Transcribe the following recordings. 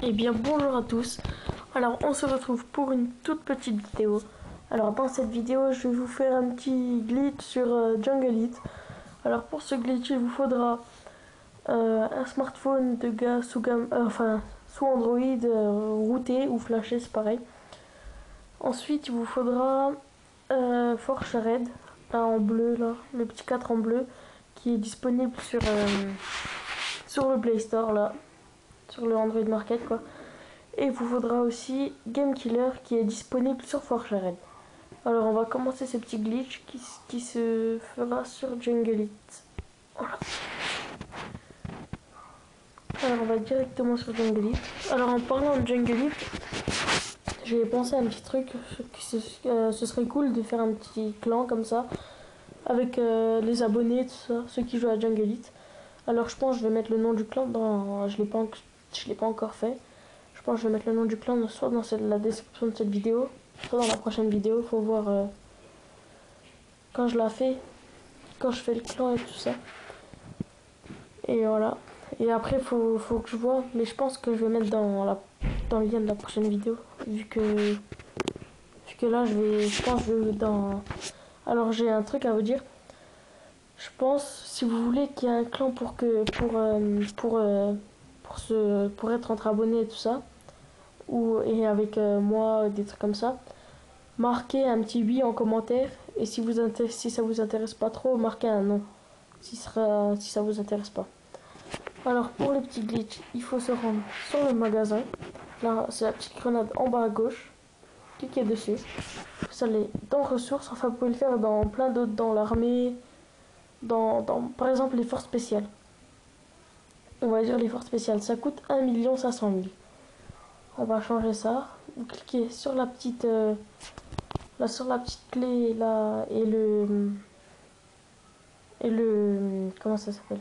Eh bien bonjour à tous. Alors on se retrouve pour une toute petite vidéo. Alors dans cette vidéo je vais vous faire un petit glitch sur Jungle. Alors pour ce glitch il vous faudra un smartphone de gars sous gamme, sous Android routé ou flashé, c'est pareil. Ensuite il vous faudra Forge-Red, là en bleu, là, le petit 4 en bleu qui est disponible sur le Play Store, là, sur le Android Market quoi. Et il vous faudra aussi Game Killer qui est disponible sur Forge-Red. Alors on va commencer ce petit glitch qui se fera sur Jungle. Voilà. Alors on va directement sur Jungle. Alors en parlant de Jungle, j'ai pensé à un petit truc, ce serait cool de faire un petit clan comme ça, avec les abonnés, tout ça, ceux qui jouent à Jungle. Alors je pense que je vais mettre le nom du clan dans... Je l'ai pas encore fait. Je pense que je vais mettre le nom du clan soit dans la description de cette vidéo, soit dans la prochaine vidéo. Faut voir quand je la fais, quand je fais le clan et tout ça. Et voilà. Et après, faut que je vois. Mais je pense que je vais mettre dans le lien de la prochaine vidéo. Vu que là, je pense que je vais dans... Alors, j'ai un truc à vous dire. Je pense, si vous voulez qu'il y ait un clan pour être entre abonnés et tout ça, et avec moi, des trucs comme ça, marquez un petit oui en commentaire. Et si ça vous intéresse pas trop, marquez un non. Si ça vous intéresse pas. Alors pour les petits glitches, il faut se rendre sur le magasin. Là, c'est la petite grenade en bas à gauche. Cliquez dessus. Vous allez dans ressources. Enfin, vous pouvez le faire dans plein d'autres, dans l'armée, dans par exemple les forces spéciales. On va dire les forces spéciales. Ça coûte 1 500 000. On va changer ça. Vous cliquez sur la petite là, sur la petite clé là, et le comment ça s'appelle,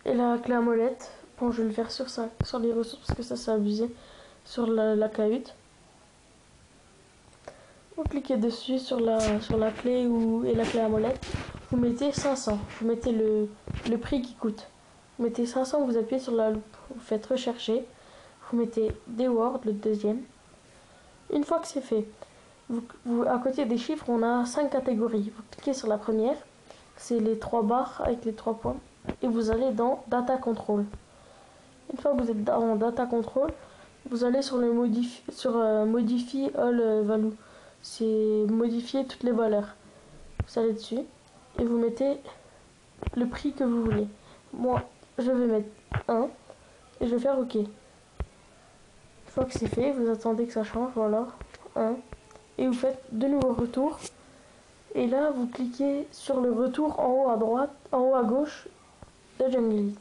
et la clé à molette. Bon, je vais le faire sur ça, sur les ressources, parce que ça c'est abusé. Sur la cahute, vous cliquez dessus sur la clé et la clé à molette. Vous mettez 500, vous mettez le prix qui coûte. Vous mettez 500, vous appuyez sur la loupe, vous faites rechercher, vous mettez des words, le deuxième. Une fois que c'est fait, à côté des chiffres, on a 5 catégories. Vous cliquez sur la première, c'est les 3 barres avec les 3 points, et vous allez dans Data Control. Une fois que vous êtes dans Data Control, vous allez sur le Modify All Value. C'est modifier toutes les valeurs. Vous allez dessus et vous mettez le prix que vous voulez. Moi, je vais mettre 1 et je vais faire OK. Une fois que c'est fait, vous attendez que ça change, voilà, 1. Et vous faites de nouveau retour. Et là, vous cliquez sur le retour en haut à droite, en haut à gauche de Jungle.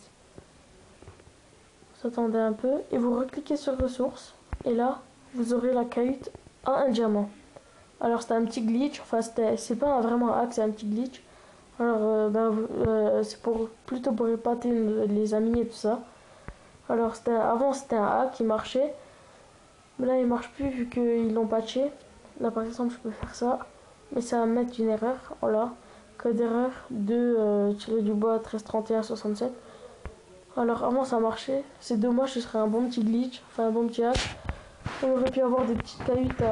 Vous attendez un peu et vous recliquez sur ressources. Et là, vous aurez la cahute à un diamant. Alors c'était un petit glitch, enfin c'est pas vraiment un hack, c'est un petit glitch. Alors c'est plutôt pour épater les amis et tout ça. Alors avant c'était un hack qui marchait, mais là il marche plus vu qu'ils l'ont patché. Là par exemple je peux faire ça, mais ça va me mettre une erreur. Voilà, code erreur 2-133167. Alors avant ça marchait, c'est dommage, ce serait un bon petit glitch, enfin un bon petit hack. On aurait pu avoir des petites cahutes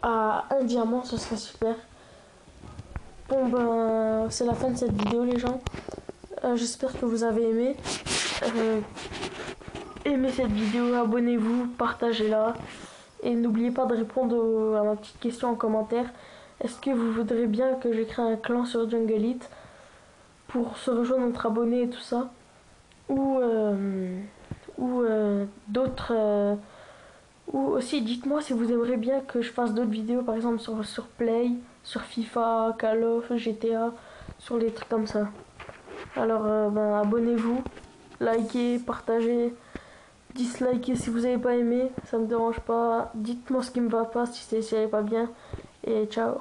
à un diamant, ce serait super. Bon ben c'est la fin de cette vidéo les gens. J'espère que vous avez aimé. Aimez cette vidéo, abonnez-vous, partagez-la. Et n'oubliez pas de répondre à ma petite question en commentaire. Est-ce que vous voudrez bien que je crée un clan sur Jungle pour se rejoindre entre abonnés et tout ça, ou d'autres, ou aussi dites-moi si vous aimeriez bien que je fasse d'autres vidéos, par exemple sur Play, sur FIFA, Call of, GTA, sur les trucs comme ça. Alors abonnez-vous, likez, partagez, dislikez si vous n'avez pas aimé, ça me dérange pas. Dites-moi ce qui me va pas, si c'est pas bien, et ciao.